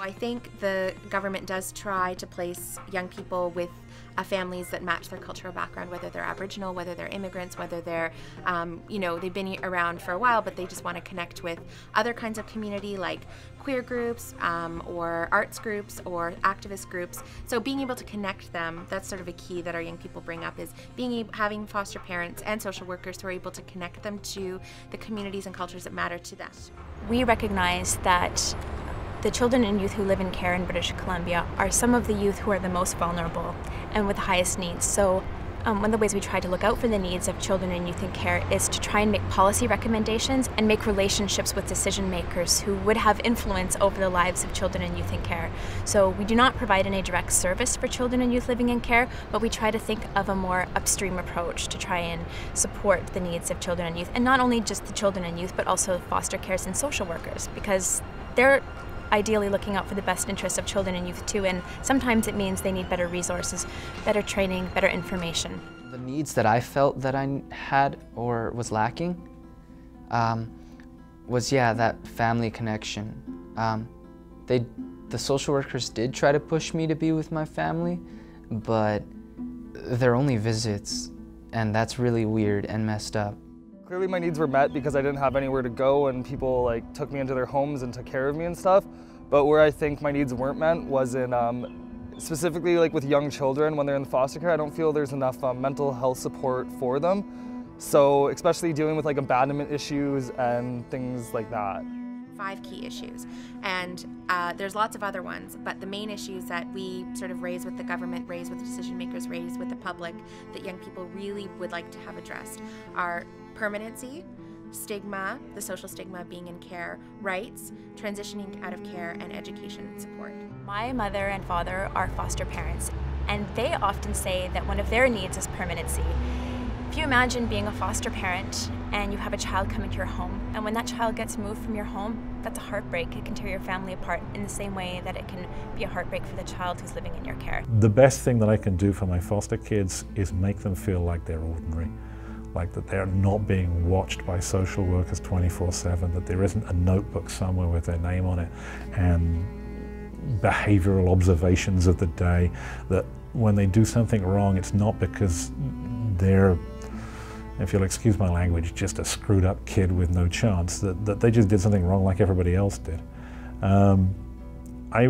I think the government does try to place young people with families that match their cultural background, whether they're Aboriginal, whether they're immigrants, whether they're, they've been around for a while, but they just want to connect with other kinds of community like queer groups or arts groups or activist groups. So being able to connect them, that's sort of a key that our young people bring up, is having foster parents and social workers who are able to connect them to the communities and cultures that matter to them. We recognize that the children and youth who live in care in British Columbia are some of the youth who are the most vulnerable and with the highest needs. So one of the ways we try to look out for the needs of children and youth in care is to try and make policy recommendations and make relationships with decision makers who would have influence over the lives of children and youth in care. So we do not provide any direct service for children and youth living in care, but we try to think of a more upstream approach to try and support the needs of children and youth, and not only just the children and youth, but also foster carers and social workers, because they're ideally looking out for the best interests of children and youth too, and sometimes it means they need better resources, better training, better information. The needs that I felt that I had or was lacking was, that family connection. The social workers did try to push me to be with my family, but they're only visits, and that's really weird and messed up. Clearly my needs were met because I didn't have anywhere to go, and people took me into their homes and took care of me and stuff. But where I think my needs weren't met was in specifically with young children when they're in foster care. I don't feel there's enough mental health support for them. So especially dealing with abandonment issues and things like that. 5 key issues, and there's lots of other ones, but the main issues that we sort of raise with the government, raise with decision makers, raise with the public, that young people really would like to have addressed are permanency, stigma, the social stigma of being in care, rights, transitioning out of care, and education and support. My mother and father are foster parents, and they often say that one of their needs is permanency. If you imagine being a foster parent and you have a child come into your home, and when that child gets moved from your home, that's a heartbreak. It can tear your family apart in the same way that it can be a heartbreak for the child who's living in your care. The best thing that I can do for my foster kids is make them feel like they're ordinary, like that they're not being watched by social workers 24/7, that there isn't a notebook somewhere with their name on it and behavioral observations of the day, that when they do something wrong, it's not because they're, if you'll excuse my language, just a screwed up kid with no chance, that they just did something wrong like everybody else did. I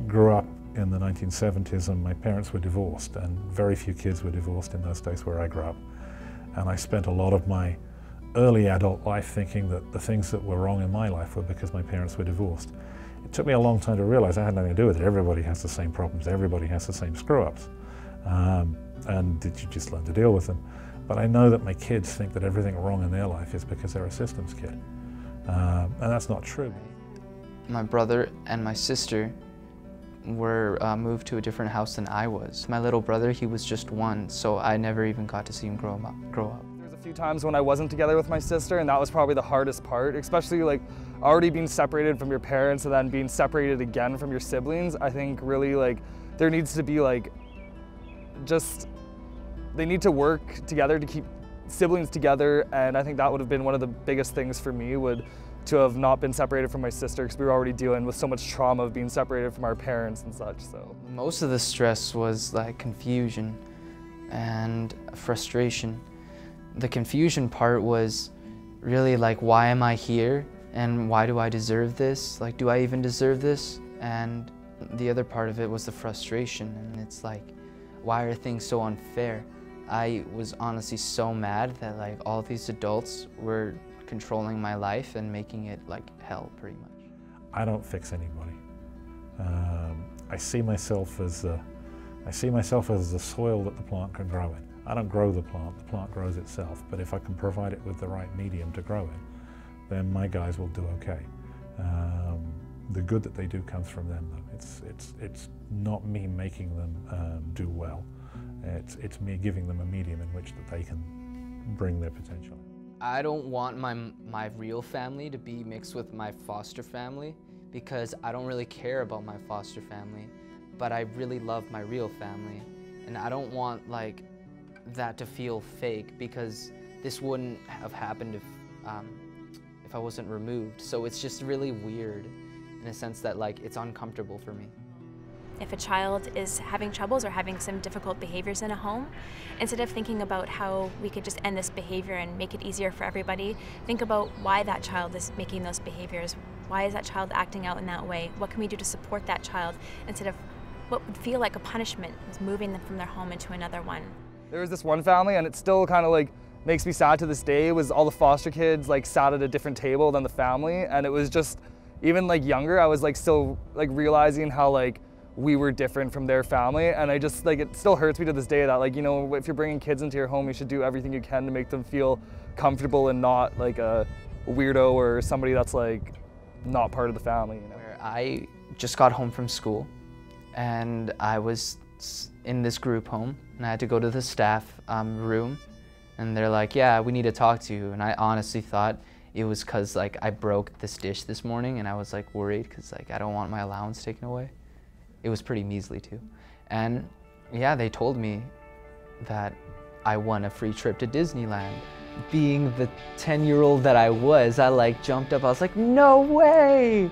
grew up in the 1970s and my parents were divorced, and very few kids were divorced in those days where I grew up. And I spent a lot of my early adult life thinking that the things that were wrong in my life were because my parents were divorced. It took me a long time to realize that had nothing to do with it. Everybody has the same problems, everybody has the same screw-ups. And did you just learn to deal with them? But I know that my kids think that everything wrong in their life is because they're a systems kid. And that's not true. My brother and my sister were moved to a different house than I was. My little brother, he was just 1, so I never even got to see him grow up. There's a few times when I wasn't together with my sister, and that was probably the hardest part, especially already being separated from your parents and then being separated again from your siblings. I think really there needs to be they need to work together to keep siblings together, and I think that would have been one of the biggest things for me, to have not been separated from my sister, because we were already dealing with so much trauma of being separated from our parents and such. So most of the stress was confusion and frustration. The confusion part was really why am I here and why do I deserve this? Do I even deserve this? And the other part of it was the frustration, and it's why are things so unfair? I was honestly so mad that all these adults were controlling my life and making it hell, pretty much. I don't fix anybody. I see myself as the soil that the plant can grow in. I don't grow the plant grows itself. But if I can provide it with the right medium to grow in, then my guys will do okay. The good that they do comes from them, though. It's not me making them do well. It's me giving them a medium in which that they can bring their potential. I don't want my real family to be mixed with my foster family, because I don't really care about my foster family, but I really love my real family. And I don't want like that to feel fake, because this wouldn't have happened if I wasn't removed. So it's just really weird in a sense that like it's uncomfortable for me. If a child is having troubles or having some difficult behaviors in a home, instead of thinking about how we could just end this behavior and make it easier for everybody, think about why that child is making those behaviors. Why is that child acting out in that way? What can we do to support that child, instead of what would feel like a punishment, was moving them from their home into another one. There was this one family, and it still kind of like makes me sad to this day, was all the foster kids like sat at a different table than the family, and it was just, even like younger, I was like still like realizing how like we were different from their family, and I just like, it still hurts me to this day that like, you know, if you're bringing kids into your home, you should do everything you can to make them feel comfortable and not like a weirdo or somebody that's like not part of the family, you know. Where I just got home from school and I was in this group home and I had to go to the staff room, and they're like, yeah, we need to talk to you. And I honestly thought it was because like I broke this dish this morning, and I was like worried because like I don't want my allowance taken away. It was pretty measly too. And yeah, they told me that I won a free trip to Disneyland. Being the 10-year-old that I was, I like jumped up. I was like, no way,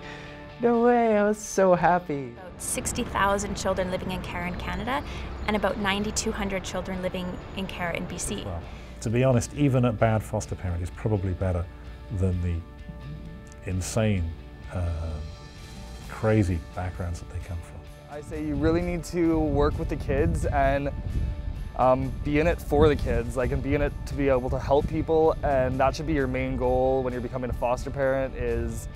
no way. I was so happy. About 60,000 children living in care in Canada, and about 9,200 children living in care in BC. Well, to be honest, even a bad foster parent is probably better than the insane, crazy backgrounds that they come from. I say you really need to work with the kids and be in it for the kids, like, and be in it to be able to help people, and that should be your main goal when you're becoming a foster parent is,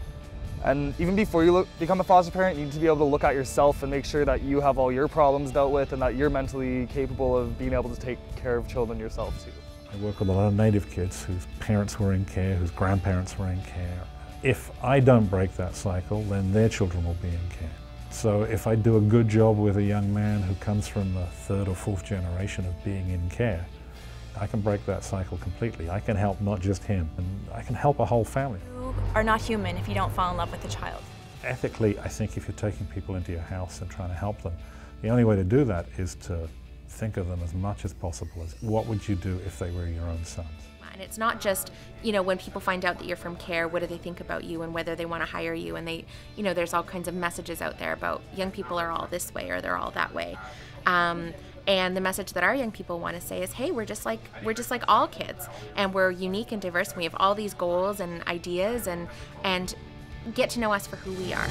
and even before you become a foster parent, you need to be able to look at yourself and make sure that you have all your problems dealt with and that you're mentally capable of being able to take care of children yourself too. I work with a lot of Native kids whose parents were in care, whose grandparents were in care. If I don't break that cycle, then their children will be in care. So if I do a good job with a young man who comes from the third or fourth generation of being in care, I can break that cycle completely. I can help not just him, and I can help a whole family. You are not human if you don't fall in love with a child. Ethically, I think if you're taking people into your house and trying to help them, the only way to do that is to think of them as much as possible as what would you do if they were your own sons. And it's not just, you know, when people find out that you're from care, what do they think about you and whether they want to hire you, and they, you know, there's all kinds of messages out there about young people are all this way or they're all that way. And the message that our young people want to say is, hey, we're just like all kids, and we're unique and diverse, and we have all these goals and ideas, and get to know us for who we are.